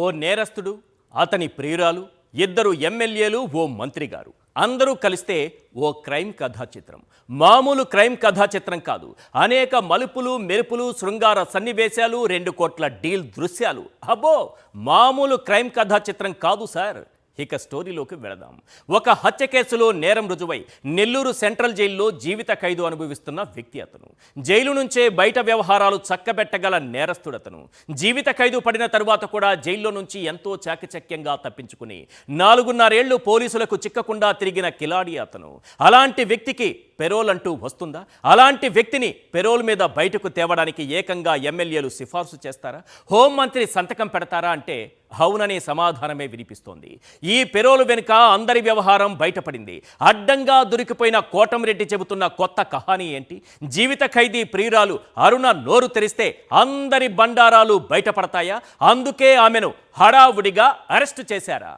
ఓ నేరస్తుడు, అతని ప్రియురాలు, ఇద్దరు ఎమ్మెల్యేలు, ఓ మంత్రి గారు అందరూ కలిస్తే ఓ క్రైమ్ కథా చిత్రం. మామూలు క్రైమ్ కథా చిత్రం కాదు. అనేక మలుపులు, మెరుపులు, శృంగార సన్నివేశాలు, 2 కోట్ల డీల్ దృశ్యాలు. అబ్బో, మామూలు క్రైమ్ కథా చిత్రం కాదు సార్. ఇక స్టోరీలోకి వెళదాం. ఒక హత్య కేసులో నేరం రుజువై నెల్లూరు సెంట్రల్ జైల్లో జీవిత ఖైదు అనుభవిస్తున్న వ్యక్తి అతను. జైలు నుంచే బయట వ్యవహారాలు చక్కబెట్టగల నేరస్తుడతను. జీవిత ఖైదు పడిన తరువాత కూడా జైల్లో నుంచి ఎంతో చాకచక్యంగా తప్పించుకుని 4.5 ఏళ్లు పోలీసులకు చిక్కకుండా తిరిగిన కిలాడి అతను. అలాంటి వ్యక్తికి పెరోల్ అంటూ వస్తుందా? అలాంటి వ్యక్తిని పెరోల్ మీద బయటకు తేవడానికి ఏకంగా ఎమ్మెల్యేలు సిఫార్సు చేస్తారా? హోంమంత్రి సంతకం పెడతారా అంటే అవుననే సమాధానమే వినిపిస్తోంది. ఈ పెరోలు వెనుక అందరి వ్యవహారం బయటపడింది. అడ్డంగా దొరికిపోయిన కోటంరెడ్డి చెబుతున్న కొత్త కహానీ ఏంటి? జీవిత ఖైదీ ప్రియురాలు అరుణ నోరు తెరిస్తే అందరి బండారాలు బయటపడతాయా? అందుకే ఆమెను హడావుడిగా అరెస్టు చేశారా?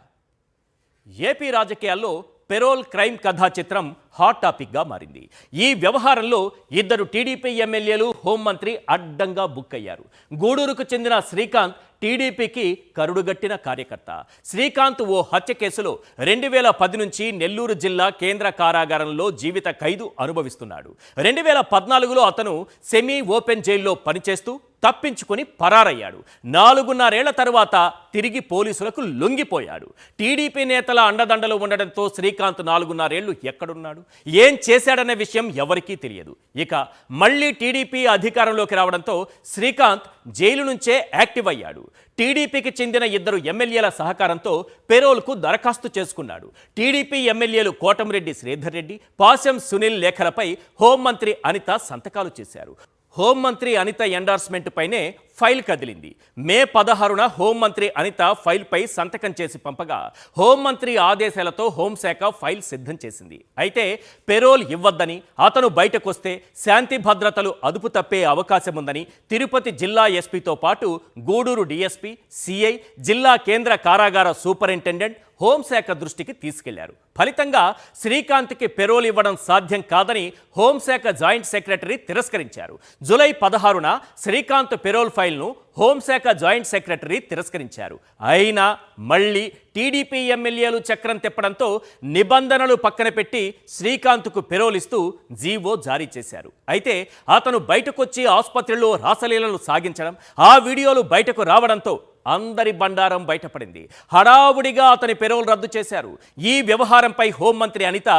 ఏపీ రాజకీయాల్లో పెరోల్ క్రైమ్ కథా చిత్రం హాట్ టాపిక్గా మారింది. ఈ వ్యవహారంలో 2 టీడీపీ ఎమ్మెల్యేలు, హోంమంత్రి అడ్డంగా బుక్ అయ్యారు. గూడూరుకు చెందిన శ్రీకాంత్ టీడీపీకి కరుడుగట్టిన కార్యకర్త. శ్రీకాంత్ ఓ హత్య కేసులో 2010 నుంచి నెల్లూరు జిల్లా కేంద్ర కారాగారంలో జీవిత ఖైదు అనుభవిస్తున్నాడు. 2014లో అతను సెమీ ఓపెన్ జైల్లో పనిచేస్తూ తప్పించుకొని పరారయ్యాడు. 4.5 ఏళ్ల తర్వాత తిరిగి పోలీసులకు లొంగిపోయాడు. టీడీపీ నేతల అండదండలు ఉండడంతో శ్రీకాంత్ 4.5 ఏళ్లు ఎక్కడున్నాడు, ఏం చేశాడనే విషయం ఎవరికీ తెలియదు. ఇక మళ్ళీ టీడీపీ అధికారంలోకి రావడంతో శ్రీకాంత్ జైలు నుంచే యాక్టివ్ అయ్యాడు. టీడీపీకి చెందిన 2 ఎమ్మెల్యేల సహకారంతో పెరోల్కు దరఖాస్తు చేసుకున్నాడు. టీడీపీ ఎమ్మెల్యేలు కోటంరెడ్డి శ్రీధర్ రెడ్డి, పాశం సునీల్ లేఖలపై హోంమంత్రి అనిత సంతకాలు చేశారు. హోంమంత్రి అనిత ఎండార్స్మెంట్ పైనే ఫైల్ కదిలింది. మే 16న హోంమంత్రి అనిత ఫైల్పై సంతకం చేసి పంపగా హోంమంత్రి ఆదేశాలతో హోంశాఖ ఫైల్ సిద్ధం చేసింది. అయితే పెరోల్ ఇవ్వద్దని, అతను బయటకొస్తే శాంతి భద్రతలు అదుపు తప్పే అవకాశం ఉందని తిరుపతి జిల్లా ఎస్పీతో పాటు గూడూరు డీఎస్పీ, సిఐ, జిల్లా కేంద్ర కారాగార సూపరింటెండెంట్ హోంశాఖ దృష్టికి తీసుకెళ్లారు. ఫలితంగా శ్రీకాంత్కి పెరోల్ ఇవ్వడం సాధ్యం కాదని హోంశాఖ జాయింట్ సెక్రటరీ తిరస్కరించారు. జూలై 16న శ్రీకాంత్ పెరోల్ ఫైల్ను హోంశాఖ జాయింట్ సెక్రటరీ తిరస్కరించారు. అయినా మళ్ళీ టీడీపీ ఎమ్మెల్యేలు చక్రం తిప్పడంతో నిబంధనలు పక్కన పెట్టి శ్రీకాంత్కు పెరోల్ ఇస్తూ జీవో జారీ చేశారు. అయితే అతను బయటకొచ్చి ఆసుపత్రిలో రాసలీలలు సాగించడం, ఆ వీడియోలు బయటకు రావడంతో అందరి బండారం బయటపడింది. హడావుడిగా అతని పెరోల్ రద్దు చేశారు. ఈ వ్యవహారంపై హోంమంత్రి అనిత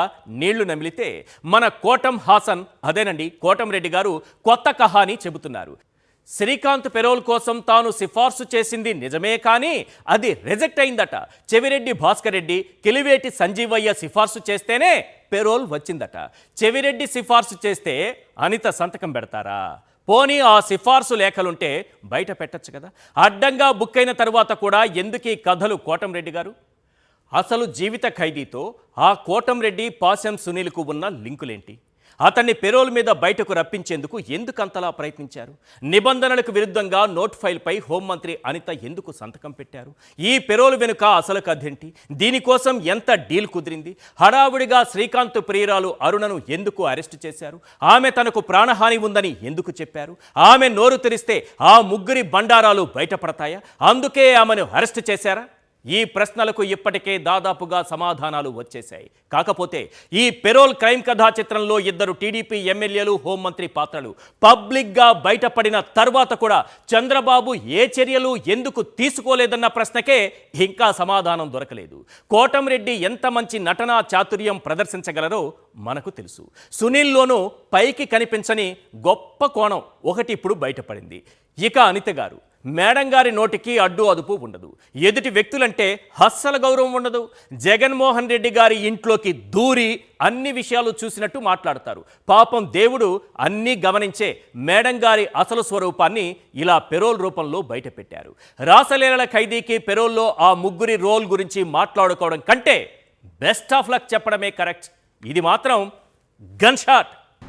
నీళ్లు నమిలితే మన కోటంరెడ్డి గారు కొత్త కహానీ చెబుతున్నారు. శ్రీకాంత్ పెరోల్ కోసం తాను సిఫార్సు చేసింది నిజమే, కానీ అది రిజెక్ట్ అయిందట. చెవిరెడ్డి భాస్కర్ రెడ్డి, కిలివేటి సంజీవయ్య సిఫార్సు చేస్తేనే పెరోల్ వచ్చిందట. చెవిరెడ్డి సిఫార్సు చేస్తే అనిత సంతకం పెడతారా? పోనీ ఆ సిఫార్సు లేఖలుంటే బయట పెట్టచ్చు కదా. అడ్డంగా బుక్ అయిన తరువాత కూడా ఎందుకీ కథలు కోటంరెడ్డి గారు? అసలు జీవిత ఖైదీతో ఆ కోటంరెడ్డి, పాశం సునీల్కు ఉన్న లింకులేంటి? అతన్ని పెరోల్ మీద బయటకు రప్పించేందుకు ఎందుకంతలా ప్రయత్నించారు? నిబంధనలకు విరుద్ధంగా నోట్ ఫైల్పై హోంమంత్రి అనిత ఎందుకు సంతకం పెట్టారు? ఈ పెరోల్ వెనుక అసలు కథేంటి? దీనికోసం ఎంత డీల్ కుదిరింది? హడావుడిగా శ్రీకాంత్ ప్రియురాలు అరుణను ఎందుకు అరెస్టు చేశారు? ఆమె తనకు ప్రాణహాని ఉందని ఎందుకు చెప్పారు? ఆమె నోరు తెరిస్తే ఆ ముగ్గురి బండారాలు బయటపడతాయా? అందుకే ఆమెను అరెస్టు చేశారా? ఈ ప్రశ్నలకు ఇప్పటికే దాదాపుగా సమాధానాలు వచ్చేశాయి. కాకపోతే ఈ పెరోల్ క్రైమ్ కథా చిత్రంలో 2 టీడీపీ ఎమ్మెల్యేలు, హోంమంత్రి పాత్రలు పబ్లిక్గా బయటపడిన తర్వాత కూడా చంద్రబాబు ఏ చర్యలు ఎందుకు తీసుకోలేదన్న ప్రశ్నకే ఇంకా సమాధానం దొరకలేదు. కోటంరెడ్డి ఎంత మంచి నటనా చాతుర్యం ప్రదర్శించగలరో మనకు తెలుసు. సునీల్లోనూ పైకి కనిపించని గొప్ప కోణం ఒకటి ఇప్పుడు బయటపడింది. ఇక అనిత గారు, మేడం గారి నోటికి అడ్డు అదుపు ఉండదు. ఎదుటి వ్యక్తులంటే అస్సలు గౌరవం ఉండదు. జగన్మోహన్ రెడ్డి గారి ఇంట్లోకి దూరి అన్ని విషయాలు చూసినట్టు మాట్లాడతారు. పాపం దేవుడు అన్నీ గమనించే మేడం గారి అసలు స్వరూపాన్ని ఇలా పెరోల్ రూపంలో బయటపెట్టారు. రాసలీలల ఖైదీకి పెరోల్లో ఆ ముగ్గురి రోల్ గురించి మాట్లాడుకోవడం కంటే బెస్ట్ ఆఫ్ లక్ చెప్పడమే కరెక్ట్. ఇది మాత్రం గన్ షాట్.